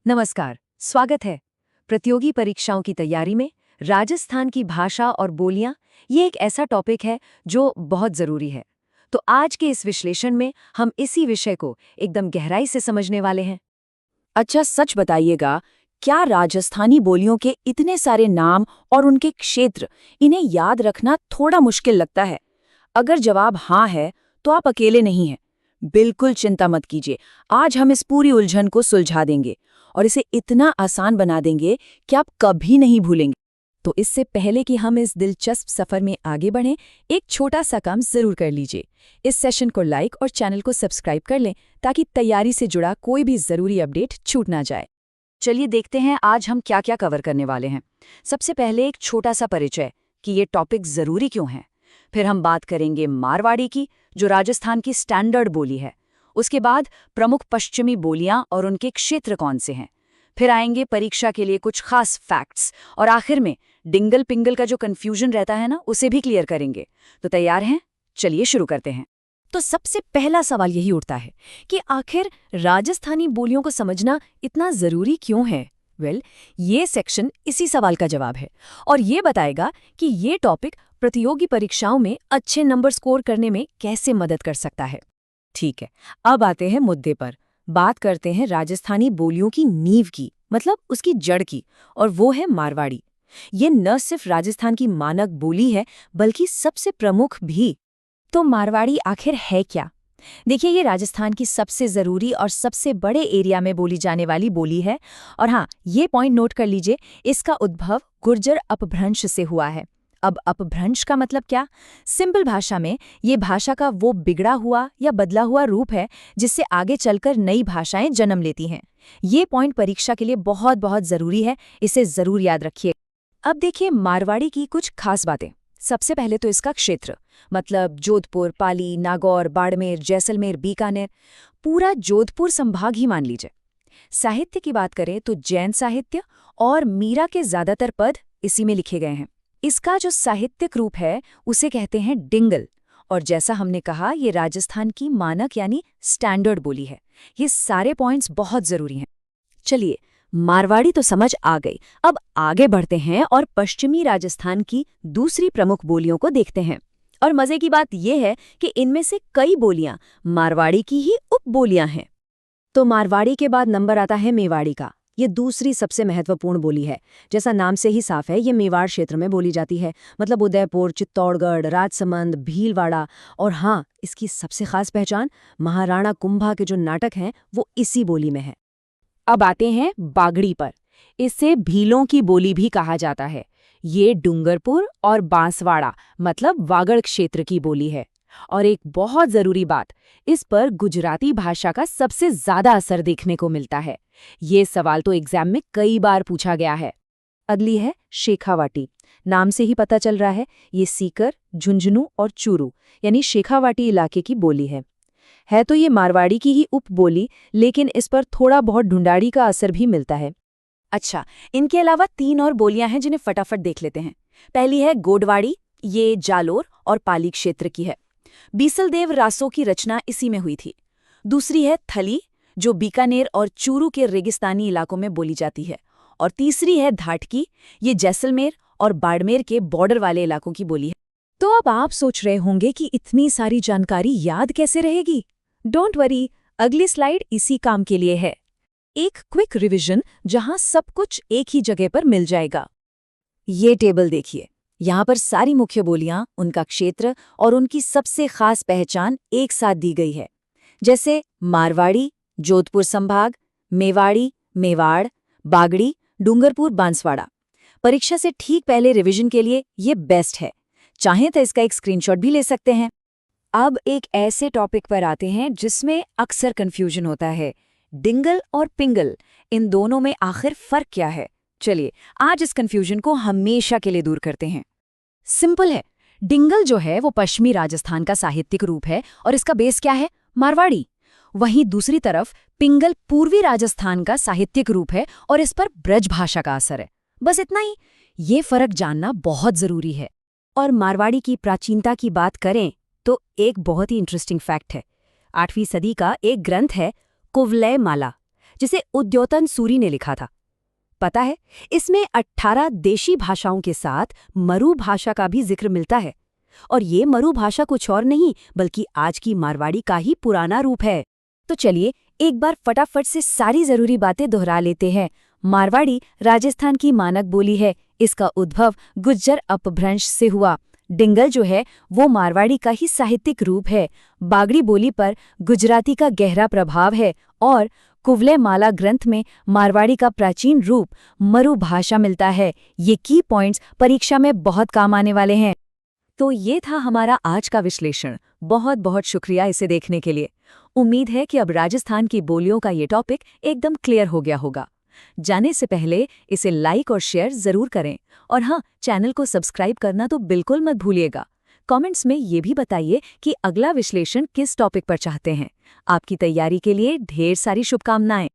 नमस्कार, स्वागत है। प्रतियोगी परीक्षाओं की तैयारी में राजस्थान की भाषा और बोलियां ये एक ऐसा टॉपिक है जो बहुत ज़रूरी है। तो आज के इस विश्लेषण में हम इसी विषय को एकदम गहराई से समझने वाले हैं। अच्छा, सच बताइएगा, क्या राजस्थानी बोलियों के इतने सारे नाम और उनके क्षेत्र, इन्हें याद रखना थोड़ा मुश्किल लगता है? अगर जवाब हाँ है, तो आप अकेले नहीं हैं। बिल्कुल चिंता मत कीजिए, आज हम इस पूरी उलझन को सुलझा देंगे और इसे इतना आसान बना देंगे कि आप कभी नहीं भूलेंगे। तो इससे पहले कि हम इस दिलचस्प सफ़र में आगे बढ़ें, एक छोटा सा काम ज़रूर कर लीजिए। इस सेशन को लाइक और चैनल को सब्सक्राइब कर लें ताकि तैयारी से जुड़ा कोई भी ज़रूरी अपडेट छूट ना जाए। चलिए देखते हैं आज हम क्या क्या कवर करने वाले हैं। सबसे पहले एक छोटा सा परिचय कि ये टॉपिक ज़रूरी क्यों है। फिर हम बात करेंगे मारवाड़ी की, जो राजस्थान की स्टैंडर्ड बोली है। उसके बाद प्रमुख पश्चिमी बोलियां और उनके क्षेत्र कौन से हैं। फिर आएंगे परीक्षा के लिए कुछ खास फैक्ट्स और आखिर में डिंगल पिंगल का जो कंफ्यूजन रहता है ना, उसे भी क्लियर करेंगे। तो तैयार हैं? चलिए शुरू करते हैं। तो सबसे पहला सवाल यही उठता है कि आखिर राजस्थानी बोलियों को समझना इतना ज़रूरी क्यों है। ये सेक्शन इसी सवाल का जवाब है और ये बताएगा कि ये टॉपिक प्रतियोगी परीक्षाओं में अच्छे नंबर स्कोर करने में कैसे मदद कर सकता है। ठीक है, अब आते हैं मुद्दे पर। बात करते हैं राजस्थानी बोलियों की नींव की, मतलब उसकी जड़ की, और वो है मारवाड़ी। ये न सिर्फ राजस्थान की मानक बोली है, बल्कि सबसे प्रमुख भी। तो मारवाड़ी आखिर है क्या? देखिए, ये राजस्थान की सबसे ज़रूरी और सबसे बड़े एरिया में बोली जाने वाली बोली है। और हाँ, ये पॉइंट नोट कर लीजिए, इसका उद्भव गुर्जर अपभ्रंश से हुआ है। अब अपभ्रंश का मतलब क्या? सिंपल भाषा में ये भाषा का वो बिगड़ा हुआ या बदला हुआ रूप है जिससे आगे चलकर नई भाषाएं जन्म लेती हैं। ये पॉइंट परीक्षा के लिए बहुत बहुत ज़रूरी है, इसे ज़रूर याद रखिए। अब देखिए मारवाड़ी की कुछ खास बातें। सबसे पहले तो इसका क्षेत्र, मतलब जोधपुर, पाली, नागौर, बाड़मेर, जैसलमेर, बीकानेर, पूरा जोधपुर संभाग ही मान लीजिए। साहित्य की बात करें तो जैन साहित्य और मीरा के ज़्यादातर पद इसी में लिखे गए हैं। इसका जो साहित्यिक रूप है उसे कहते हैं डिंगल, और जैसा हमने कहा ये राजस्थान की मानक यानी स्टैंडर्ड बोली है। ये सारे पॉइंट्स बहुत ज़रूरी हैं। चलिए, मारवाड़ी तो समझ आ गई, अब आगे बढ़ते हैं और पश्चिमी राजस्थान की दूसरी प्रमुख बोलियों को देखते हैं। और मज़े की बात यह है कि इनमें से कई बोलियां मारवाड़ी की ही उपबोलियां हैं। तो मारवाड़ी के बाद नंबर आता है मेवाड़ी का। ये दूसरी सबसे महत्वपूर्ण बोली है। जैसा नाम से ही साफ है, ये मेवाड़ क्षेत्र में बोली जाती है, मतलब उदयपुर, चित्तौड़गढ़, राजसमंद, भीलवाड़ा। और हाँ, इसकी सबसे खास पहचान महाराणा कुंभा के जो नाटक हैं वो इसी बोली में है। अब आते हैं बागड़ी पर। इसे भीलों की बोली भी कहा जाता है। ये डूंगरपुर और बांसवाड़ा, मतलब वागड़ क्षेत्र की बोली है। और एक बहुत जरूरी बात, इस पर गुजराती भाषा का सबसे ज्यादा असर देखने को मिलता है। ये सवाल तो एग्जाम में कई बार पूछा गया है। अगली है शेखावाटी। नाम से ही पता चल रहा है, ये सीकर, झुंझुनू और चूरू यानी शेखावाटी इलाके की बोली है तो ये मारवाड़ी की ही उपबोली, लेकिन इस पर थोड़ा बहुत ढूंढाड़ी का असर भी मिलता है। अच्छा, इनके अलावा 3 और बोलियां हैं जिन्हें फटाफट देख लेते हैं। पहली है गोडवाड़ी, ये जालोर और पाली क्षेत्र की है। बीसलदेव रासों की रचना इसी में हुई थी। दूसरी है थली, जो बीकानेर और चूरू के रेगिस्तानी इलाकों में बोली जाती है। और तीसरी है धाटकी, ये जैसलमेर और बाड़मेर के बॉर्डर वाले इलाकों की बोली है। तो अब आप सोच रहे होंगे कि इतनी सारी जानकारी याद कैसे रहेगी? डोंट वरी, अगली स्लाइड इसी काम के लिए है। एक क्विक रिवीजन जहां सब कुछ एक ही जगह पर मिल जाएगा। ये टेबल देखिए, यहाँ पर सारी मुख्य बोलियां, उनका क्षेत्र और उनकी सबसे खास पहचान एक साथ दी गई है। जैसे मारवाड़ी, जोधपुर संभाग, मेवाड़ी, मेवाड़, बागड़ी, डूंगरपुर, बांसवाड़ा। परीक्षा से ठीक पहले रिवीजन के लिए ये बेस्ट है। चाहें तो इसका एक स्क्रीनशॉट भी ले सकते हैं। अब एक ऐसे टॉपिक पर आते हैं जिसमें अक्सर कंफ्यूजन होता है, डिंगल और पिंगल, इन दोनों में आखिर फर्क क्या है? चलिए, आज इस कंफ्यूजन को हमेशा के लिए दूर करते हैं। सिंपल है, डिंगल जो है वो पश्चिमी राजस्थान का साहित्यिक रूप है और इसका बेस क्या है? मारवाड़ी। वहीं दूसरी तरफ पिंगल पूर्वी राजस्थान का साहित्यिक रूप है और इस पर ब्रज भाषा का असर है। बस इतना ही, ये फर्क जानना बहुत जरूरी है। और मारवाड़ी की प्राचीनता की बात करें तो एक बहुत ही इंटरेस्टिंग फैक्ट है। 8वीं सदी का एक ग्रंथ है कुवलय माला, जिसे उद्योतन सूरी ने लिखा था। पता है, इसमें 18 देशी भाषाओं के साथ मरु भाषा का भी जिक्र मिलता है। और ये मरु भाषा कुछ और नहीं बल्कि आज की मारवाड़ी का ही पुराना रूप है। तो चलिए एक बार फटाफट से सारी जरूरी बातें दोहरा लेते हैं। मारवाड़ी राजस्थान की मानक बोली है। इसका उद्भव गुज्जर अपभ्रंश से हुआ। डिंगल जो है वो मारवाड़ी का ही साहित्यिक रूप है। बागड़ी बोली पर गुजराती का गहरा प्रभाव है और कुवलय माला ग्रंथ में मारवाड़ी का प्राचीन रूप मरु भाषा मिलता है। ये की पॉइंट्स परीक्षा में बहुत काम आने वाले हैं। तो ये था हमारा आज का विश्लेषण। बहुत बहुत शुक्रिया इसे देखने के लिए। उम्मीद है कि अब राजस्थान की बोलियों का ये टॉपिक एकदम क्लियर हो गया होगा। जाने से पहले इसे लाइक और शेयर जरूर करें और हाँ, चैनल को सब्सक्राइब करना तो बिल्कुल मत भूलिएगा। कमेंट्स में ये भी बताइए कि अगला विश्लेषण किस टॉपिक पर चाहते हैं। आपकी तैयारी के लिए ढेर सारी शुभकामनाएं।